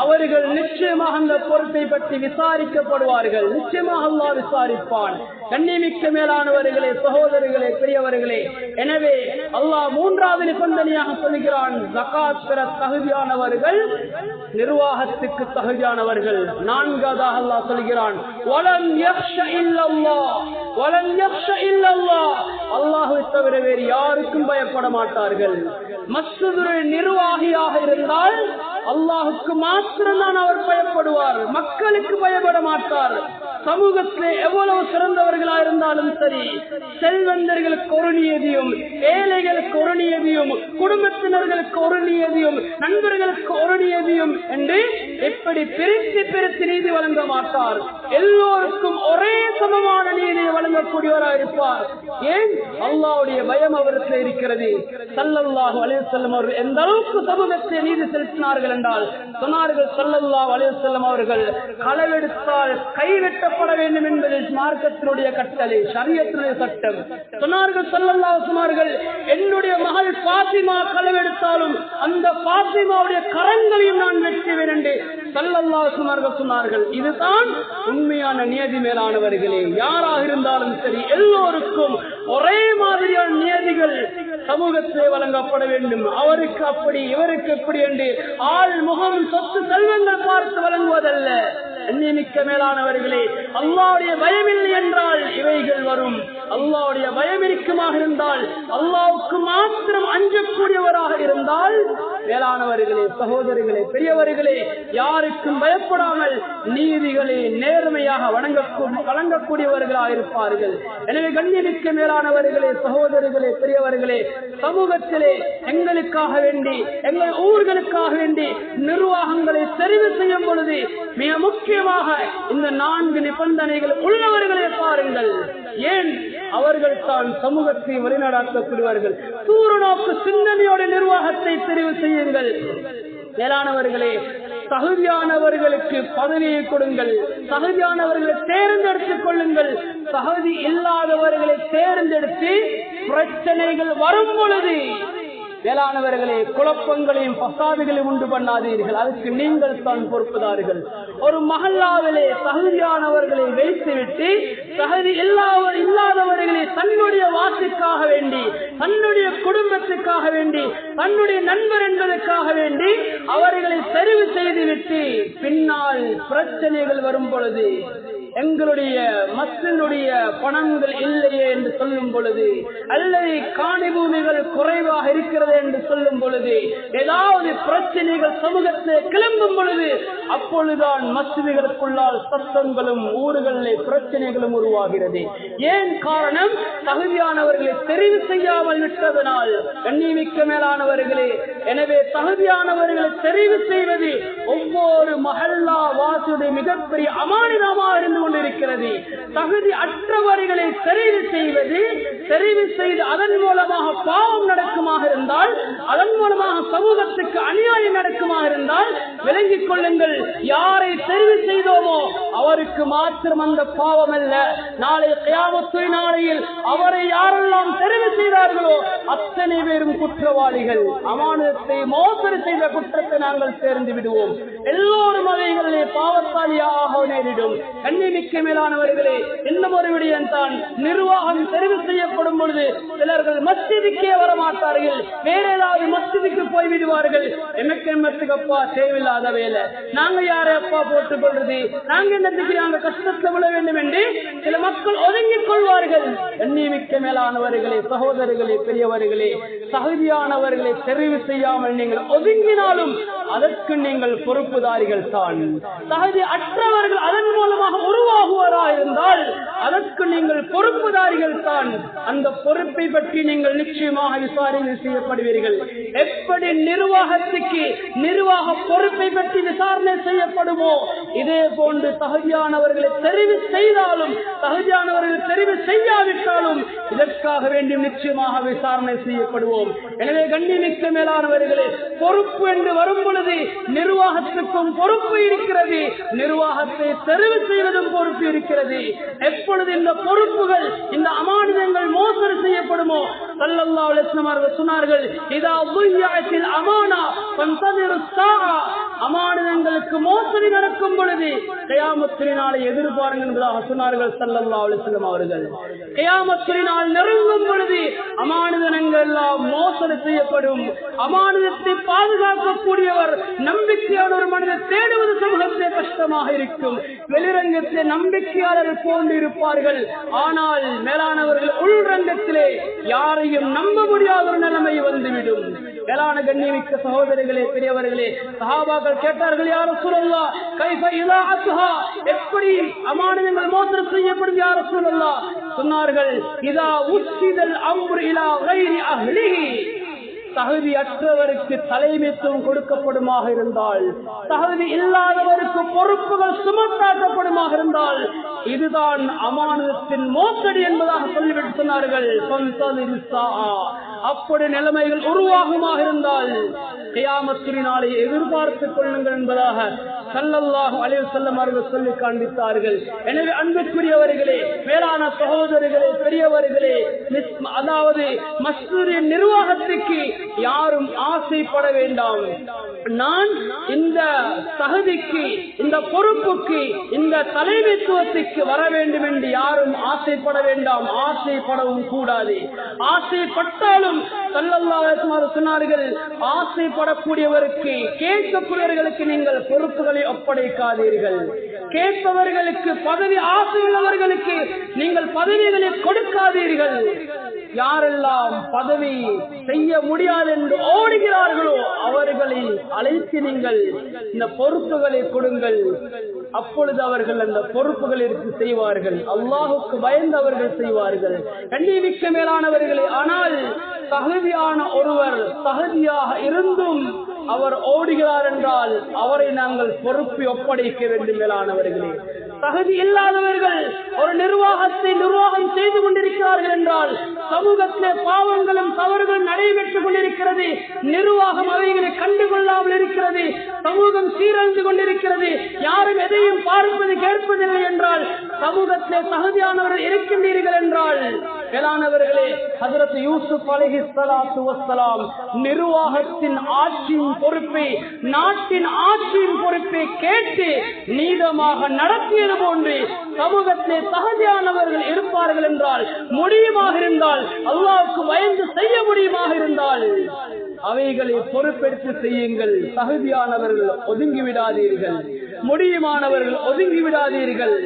அவர்கள் நிச்சயமாக அந்த பொறுப்பை பற்றி விசாரிக்கப்படுவார்கள். நிச்சயமாக அல்லாஹ் விசாரிப்பான். கண்ணியமிக்க மேலானவர்களே, சகோதரர்களே, பெரியவர்களே, எனவே அல்லாஹ் மூன்றாவது நிபந்தனையாக சொல்கிறான், ஜகாத் பெற தகுதியானவர்கள், நிர்வாகத்துக்கு தகுதியானவர்கள். நான்காவதாக அல்லாஹ் சொல்கிறான், வலன் யக்ஷ இல்லல்லாஹ், வலன் யக்ஷ இல்லல்லாஹ், அல்லாஹ்வை தவிர வேறு யாருக்கும் பயப்பட மாட்டார்கள். மஸ்ஜிதுடைய நிர்வாகியாக இருந்தால் அல்லாஹுக்கு மாத்திரம்தான் அவர் பயப்படுவார், மக்களுக்கு பயப்பட மாட்டார். சமூகத்திலே எவ்வளவு சிறந்தவர்களா இருந்தாலும் சரி, செல்வந்தர்களுக்கு ஒரு நியதியும், ஏழைகளுக்கு ஒரு நியதியும், குடும்பத்தினர்களுக்கு ஒரு நியதியும், நண்பர்களுக்கு ஒரு நியதியும் என்று எப்படி பிரித்து நீதி வழங்க மாட்டார். எல்லோருக்கும் ஒரே சமமான நீதியை வழங்கக்கூடியவராக இருப்பார். ஏன்? அல்லாஹ்வுடைய பயம் அவருக்கு இருக்கிறது. ஸல்லல்லாஹு அலைஹி வஸல்லம் அவர்கள் எந்த அளவுக்கு சமூகத்தை நீதி செலுத்தினார்கள் என்றால், சொன்னார்கள் ஸல்லல்லாஹு அலைஹி வஸல்லம் அவர்கள், களவெடுத்தால் கை வெட்டப்பட வேண்டும் என்பது மார்க்கத்தினுடைய கட்டளை, ஷரியத்தினுடைய சட்டம். சொன்னார்கள் ஸல்லல்லாஹு அலைஹி வஸல்லம் அவர்கள், என்னுடைய மகள் ஃபாத்திமா களவெடுத்தாலும் அந்த ஃபாத்திமாவுடைய கரங்களையும் நான் வெட்டுவேன் என்று ஸல்லல்லாஹு அலைஹி வஸல்லம் அவர்கள் சொன்னார்கள். இதுதான் உண்மையான நியதி. மேலானவர்களே, யாராக இருந்தாலும் சரி, எல்லோருக்கும் ஒரே மாதிரியான நியதிகள் சமூகத்திலே வழங்கப்பட வேண்டும். அவருக்கு அப்படி, இவருக்கு எப்படி என்று ஆள் முகம் சொத்து செல்வங்கள் பார்த்து வழங்குவதல்ல. எண்ணிமிக்க மேலானவர்களே, அல்லாஹ்வுடைய பயமில்லை என்றால் இவைகள் வரும். அல்லாஹ்வுடைய பயம் இருக்குமாக இருந்தால், அல்லாஹ்வுக்கு மாத்திரம் அஞ்சக்கூடியவராக இருந்தால், மேலானவர்களே, சகோதரர்களே, பெரியவர்களே, யாருக்கும் பயப்படாமல் நீதிகளை நேர்மையாக வழங்கக்கூடியவர்களாக இருப்பார்கள். எனவே கண்ணியமிக்க மேலானவர்களே, சகோதரர்களே, பெரியவர்களே, சமூகத்திலே எங்களுக்காக வேண்டி, எங்கள் ஊர்களுக்காக வேண்டி நிர்வாகங்களை தெரிவு செய்யும் பொழுது மிக முக்கியமாக இந்த 4 நிபந்தனைகள் உள்ளவர்களே பாருங்கள். ஏன்? அவர்கள் தான் சமூகத்தை வழிநடாத்தக்கூடியவர்கள். தூரநோக்கு சிந்தனையோட நிர்வாகத்தை தெரிவு செய்யுங்கள். மேலானவர்களே, தகுதியானவர்களுக்கு பதவியை கொடுங்கள், தகுதியானவர்களை தேர்ந்தெடுத்துக் கொள்ளுங்கள். தகுதி இல்லாதவர்களை தேர்ந்தெடுத்து பிரச்சனைகள் வரும் பொழுது, மேலானவர்களே, குழப்பங்களையும் பசாதுகளையும் உண்டு பண்ணாதீர்கள். அதுக்கு நீங்கள் தான் பொறுப்புதார்கள். ஒரு மஹல்லாவிலே தகுதியானவர்களை வைத்துவிட்டு தகுதி இல்லாதவர்களை தன்னுடைய வாக்குக்காக வேண்டி, தன்னுடைய குடும்பத்துக்காக வேண்டி, தன்னுடைய நண்பர் என்பதற்காக வேண்டி அவர்களை தெரிவு செய்துவிட்டு பின்னால் பிரச்சனைகள் வரும் பொழுது எங்களுடைய மஸ்ஜிதுடைய பணங்கள் இல்லையே என்று சொல்லும் பொழுது, அல்லது காணி பூமிகள் குறைவாக இருக்கிறது என்று சொல்லும் பொழுது, ஏதாவது பிரச்சனைகள் சமூகத்தில் கிளம்பும் பொழுது, அப்பொழுதுதான் மஸ்ஜிதுகளுக்குள்ளால் சத்தங்களும் ஊர்களிலே பிரச்சனைகளும் உருவாகிறது. ஏன் காரணம்? தகுதியானவர்களை தெரிவு செய்யாமல் விட்டதனால். கண்ணியமிக்க மேலானவர்களே, எனவே தகுதியானவர்களை தெரிவு செய்வது ஒவ்வொரு மஹல்லா வாசியுடைய மிகப்பெரிய அமானிதமாக இருந்து கொண்டிருக்கிறது. தகுதி அற்றவர்களை தெரிவு செய்வது, தெரிவு செய்து அதன் மூலமாக பாவம் நடக்குமாக இருந்தால், அதன் மூலமாக சமூகத்துக்கு அநியாயம் நடக்குமாக இருந்தால் விளங்கிக் கொள்ளுங்கள், யாரை தெரிவு செய்தோமோ அவருக்கு மாத்திரம் அந்த பாவம் அல்ல, நாளை கியாமத்துடைய நாளையில் அவரை யாரெல்லாம் தெரிவு செய்தார்களோ அத்தனை பேரும் குற்றவாளிகள். அமானிதத்தை மோசடி செய்த குற்றத்தை நாங்கள் சேர்ந்து விடுவோம். எல்லோரும் அவைகளிலே பாவத்தாளியாக நேரிடும். கண்ணிமிக்க மேலானவர்களே, இன்னும் ஒரு விடயம் தான், நிர்வாகம் தெரிவு செய்யப்படும் பொழுது சிலர்கள் மஸ்ஜிதுக்கே வரமாட்டார்கள், வேற ஏதாவது மஸ்ஜிதுக்கு போய் விடுவார்கள். எமக்கு அப்பா தேவையில்லாத வேலை, நாங்க யாரை அப்பா போட்டுக் கொள்றது, நாங்க என்னத்துக்கு நாங்க கஷ்டத்தை விட வேண்டும் என்று சில மக்கள் ஒதுங்கிக் கொள்வார்கள். கண்ணிமிக்க மேலானவர்களே, சகோதரர்களே, பெரியவர்களே, தகுதியானவர்களை தெரிவு செய்யாமல் நீங்கள் ஒதுங்கினாலும் அதற்கு நீங்கள் பொறுப்புதாரிகள் தான். தகுதி அற்றவர்கள் அதன் மூலமாக உருவாகுவராக இருந்தால் அதற்கு நீங்கள் பொறுப்புதாரிகள் தான். அந்த பொறுப்பை பற்றி நீங்கள் நிச்சயமாக விசாரணை செய்யப்படுவீர்கள். எப்படி நிர்வாகத்துக்கு நிர்வாக பொறுப்பை பற்றி விசாரணை செய்யப்படுமோ, இதே போன்று தகுதியானவர்களை தெரிவு செய்தாலும் தகுதியானவர்களை தெரிவு செய்யாவிட்டாலும் இதற்காக வேண்டியும் நிச்சயமாக விசாரணை செய்யப்படுவோம். எனவே கண்ணிமிக்க மேலானவர்களே, பொறுப்பு என்று வரும் பொழுது நிர்வாகத்துக்கும் பொறுப்பு இருக்கிறது, நிர்வாகத்தை தெரிவு செய்வதும் பொறுப்பு இருக்கிறது. எப்பொழுது இந்த பொறுப்புகள், இந்த அமானிதங்கள் மோசடி செய்யப்படுமோ, ஸல்லல்லாஹு அலைஹி வஸல்லம் அவர்கள் சொன்னார்கள், இதா துய்யத்தில் அமானா ஃபன்ததிரு ஸாஆ, அமானிதங்களுக்கு மோசடி நடக்கும் பொழுது கியாமத்துடைய நாளை எதிர்பாருங்கள் என்பதாக சொன்னார்கள் ஸல்லல்லாஹு அலைஹி வஸல்லம் அவர்கள். கியாமத்துடைய நாள் நெருங்கும் பொழுது அமானிதங்கள் எல்லாம் மோசடி செய்யப்படும். அமானிதத்தை பாதுகாக்கக்கூடியவர், நம்பிக்கையான ஒரு மனிதர் தேடுவது சமூகத்தை கஷ்டமாக இருக்கும். வெளிரங்கத்திலே நம்பிக்கையாளர்கள் போன்று இருப்பார்கள், ஆனால் மேலானவர்கள் உள்ரங்கத்திலே யாரையும் நம்ப முடியாத ஒரு நிலைமை வந்துவிடும். மேலான கண்ணியமிக்க சகோதரர்களே, பெரியவர்களே, சஹாபாக்கள் கேட்டார்கள், யா ரசூலல்லாஹ் கைஃப இதாஅத்துஹா, எப்படி அமானிதங்கள் மோசடி செய்யப்படும் யா ரசூலல்லாஹ்? சொன்னார்கள், இதா உஸ்ஸிதல் அம்ரு இலா கைரி அஹ்லிஹி, தகுதி அற்றவருக்கு தலைமைத்துவம் கொடுக்கப்படுமாக இருந்தால், தகுதி இல்லாதவருக்கு பொறுப்புகள் சுமத்தாட்டப்படுமாக இருந்தால், இதுதான் அமானிதத்தின் மோசடி என்பதாக சொல்லிவிட்டு சொன்னார்கள். அப்படி நிலைமைகள் உருவாகுமாக இருந்தால் கியாமத்துடைய நாளை எதிர்பார்த்துக் கொள்ளுங்கள் என்பதாக ஸல்லல்லாஹு அலைஹி வஸல்லம் அவர்கள் சொல்லி காண்பித்தார்கள். எனவே அன்புக்குரியவர்களே, மேலான சகோதரர்களே, பெரியவர்களே, அதாவது மஸ்ஜிதின் நிர்வாகத்துக்கு யாரும் ஆசைப்பட வேண்டாம். நான் இந்த தகுதிக்கு, இந்த பொறுப்புக்கு, இந்த தலைமைத்துவத்துக்கு வர வேண்டும் என்று யாரும் ஆசைப்பட வேண்டாம், ஆசைப்படவும் கூடாது. ஆசைப்பட்டாலும் ஸல்லல்லாஹு அலைஹி வஸல்லம் சொன்னார்கள், ஆசைப்படக்கூடியவருக்கு, கேட்கக்கூடியவர்களுக்கு நீங்கள் பொறுப்புகளை ஒப்படைக்காதீர்கள். கேட்பவர்களுக்கு, பதவி ஆசையுள்ளவர்களுக்கு நீங்கள் பதவிகளை கொடுக்காதீர்கள். யாரெல்லாம் பதவி செய்ய முடியாது என்று ஓடுகிறார்களோ அவர்களை அழைத்து நீங்கள் இந்த பொறுப்புகளை கொடுங்கள். அப்பொழுது அவர்கள் அந்த பொறுப்புகளிற்கு செய்வார்கள். அல்லாஹுக்கு பயந்தவர்கள் செய்வார்கள். கண்ணியமிக்க மேலானவர்களே, ஆனால் தகுதியான ஒருவர் தகுதியாக இருந்தும் அவர் ஓடுகிறார் என்றால் அவரை நாங்கள் பொறுப்பை ஒப்படைக்க வேண்டும். மேலானவர்களே, தகுதி இல்லாதவர்கள் ஒரு நிர்வாகத்தை நிர்வாகம் செய்து கொண்டிருக்கிறார்கள் என்றால் சமூகத்திலே பாவங்களும் தவறுகளும் நடைபெற்றுக் கொண்டிருக்கிறது, நிர்வாகம் அவைகளை கண்டுகொள்ளாமல் இருக்கிறது, சமூகம் சீரழிந்து கொண்டிருக்கிறது, யாரும் எதையும் பார்ப்பது கேட்பதில்லை என்றால் சமூகத்திலே தகுதியானவர்கள் இருக்கின்றீர்கள் என்றால், மேலானவர்களே, ஹஜ்ரத் யூசுப் அலைஹிஸ்ஸலாத்து வஸ்ஸலாம் நிர்வாகத்தின் ஆட்சியின் பொறுப்பை, நாட்டின் ஆட்சியின் பொறுப்பை கேட்டு நீதமாக நடத்தியது போன்று சமூகத்திலே தகுதியானவர்கள் இருப்பார்கள் என்றால், முடியுமாக இருந்தால், அல்லாஹ்வுக்கு பயந்து செய்ய முடியுமாக இருந்தால் அவைகளை பொறுப்பெடுத்து செய்யுங்கள். தகுதியானவர்கள் ஒதுங்கி விடாதீர்கள். முடியுமானவர்கள் ஒதுங்கி விடாதீர்கள்.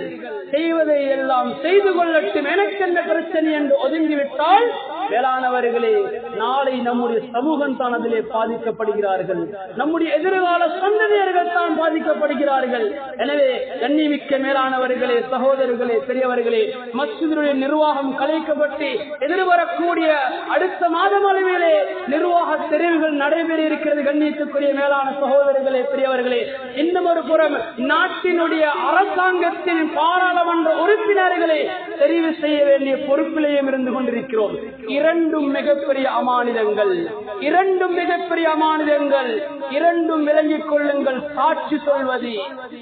செய்வதை எல்லாம் செய்து கொள்ளட்டும், எனக்கு என்ன பிரச்சனை என்று ஒதுங்கிவிட்டால் வேளாணவர்களே, நாளை நம்முடைய சமூகம் தான் அதிலே பாதிக்கப்படுகிறார்கள். நம்முடைய எதிர்கால சந்ததியர்கள் தான் பாதிக்கப்படுகிறார்கள். எனவே கண்ணிமிக்க மேலானவர்களே, சகோதரர்களே, பெரியவர்களே, மஸ்ஜிதுடைய நிர்வாகம் கலைக்கப்பட்டு எதிர்வரக்கூடிய அடுத்த மாதம் அளவிலே நிர்வாக தெரிவுகள் நடைபெற இருக்கிறது. கண்ணியத்துக்குரிய மேலான சகோதரர்களே, பெரியவர்களே, இன்னும் ஒரு புறம் நாட்டினுடைய அரசாங்கத்தின் பாராளுமன்ற உறுப்பினர்களை தெரிவு செய்ய வேண்டிய பொறுப்பிலேயும் இருந்து கொண்டிருக்கிறோம். இரண்டும் மிகப்பெரிய அமானிதங்கள், இரண்டும் விளங்கிக் கொள்ளுங்கள். சாட்சி சொல்வது,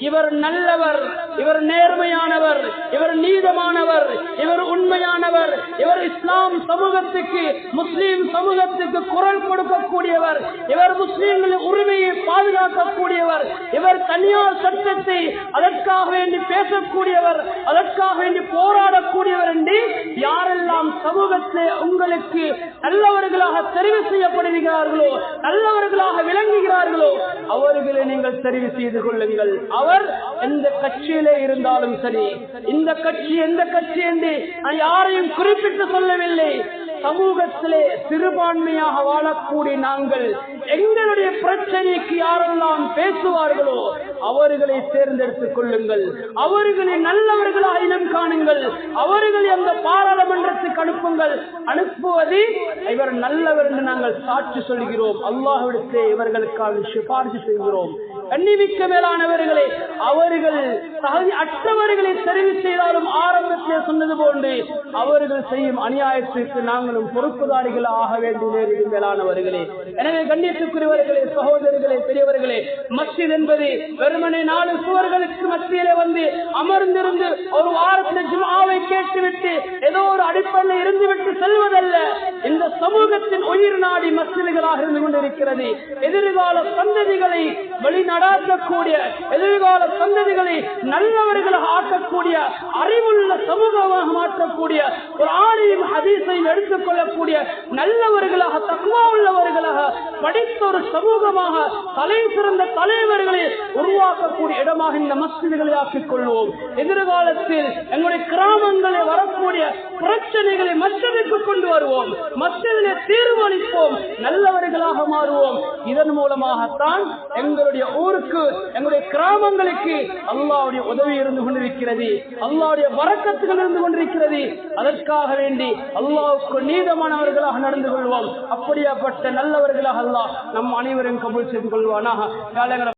இவர் நல்லவர், இவர் நேர்மையானவர், இவர் நீதமானவர், இவர் உண்மையானவர், இவர் இஸ்லாம் சமூகத்துக்கு முஸ்லீம் சமூகத்துக்கு குரல் கொடுக்கக்கூடியவர், இவர் முஸ்லீம்களின் உரிமையை பாதுகாக்கக்கூடியவர், இவர் தனியார் சட்டத்தை அதற்காக வேண்டி பேசக்கூடியவர், அதற்காக வேண்டி போராடக்கூடியவர் என்று யாரெல்லாம் சமூகத்தை உங்களுக்கு நல்லவர்களாக தெரிவு செய்யப்படுகிறார்களோ, நல்லவர்களாக விளங்குகிறார்களோ அவர்களை நீங்கள் தெரிவு செய்து கொள்ளுங்கள். அவர் எந்த கட்சியிலே இருந்தாலும் சரி, இந்த கட்சி எந்த கட்சி என்று யாரையும் குறிப்பிட்டு சொல்லவில்லை. சமூகத்திலே சிறுபான்மையாக வாழக்கூடிய நாங்கள் எங்களுடைய பிரச்சனைக்கு யாரெல்லாம் பேசுவார்களோ அவர்களை தேர்ந்தெடுத்துக் கொள்ளுங்கள். அவர்களை நல்லவர்களாக இனம் காணுங்கள். அவர்களை அந்த பாராளுமன்றத்துக்கு அனுப்புங்கள். அனுப்புவது இவர் நல்லவர் என்று நாங்கள் சாட்சி சொல்கிறோம். அல்லாஹ்விடத்திலே இவர்களுக்காக சிபாரிசு செய்கிறோம். கண்ணிமிக்க மேலானவர்களே, அவர்கள் தகுதி அற்றவர்களை தெரிவு செய்தாலும் ஆரம்பத்திலே சொன்னது போன்று அவர்கள் செய்யும் அநியாயத்திற்கு நாங்களும் பொறுப்புதாரிகள் ஆக வேண்டிய நேரில் மேலானவர்களே. எனவே கண்ணியத்துக்குரியவர்களே, சகோதரர்களே, பெரியவர்களே, மஸ்ஜித் என்பது வெறுமனே 4 சுவர்களுக்கு மத்தியிலே வந்து அமர்ந்திருந்து ஒரு வாரத்தில் ஜும்ஆவை கேட்டுவிட்டு ஏதோ ஒரு அடிப்படையில் இருந்துவிட்டு செல்வதல்ல. இந்த சமூகத்தின் உயிர் நாடி மஸ்ஜிதுகளாக இருந்து கொண்டிருக்கிறது. எதிர்கால சந்ததிகளை வழிநடாத்தக்கூடிய, எதிர்கால சந்ததிகளை நல்லவர்களாக ஆக்கக்கூடிய, அறிவுள்ள சமூகமாக மாற்றக்கூடிய, ஒரு ஆணையும் ஹதீஸையும் எடுத்துக் கொள்ளக்கூடிய நல்லவர்களாக, தக்வா உள்ளவர்களாக, படித்த ஒரு சமூகமாக, தலை சிறந்த தலைவர்களை உருவாக்கக்கூடிய இடமாக இந்த மஸ்ஜிதுகளை ஆக்கிக் கொள்வோம். எதிர்காலத்தில் எங்களுடைய கிராமங்களில் வரக்கூடிய பிரச்சனைகளை மஸ்ஜிதுக்கு கொண்டு வருவோம். மஸ்ஜிதிலே தீர்மானிப்போம், நல்லவர்களாக மாறுவோம். இதன் மூலமாகத்தான் எங்களுடைய ஊருக்கு, எங்களுடைய கிராமங்களுக்கு அல்லாஹ்வுடைய உதவி இருந்து கொண்டிருக்கிறது, அல்லாஹ்வுடைய பரக்கத்துகள் இருந்து கொண்டிருக்கிறது. அதற்காக வேண்டி அல்லாஹ்வுக்கு நீதமானவர்களாக நடந்து கொள்வோம். அப்படியாப்பட்ட நல்லவர்களாக அல்லாஹ் நம் அனைவரும் கபூல் செய்து கொள்வானாக.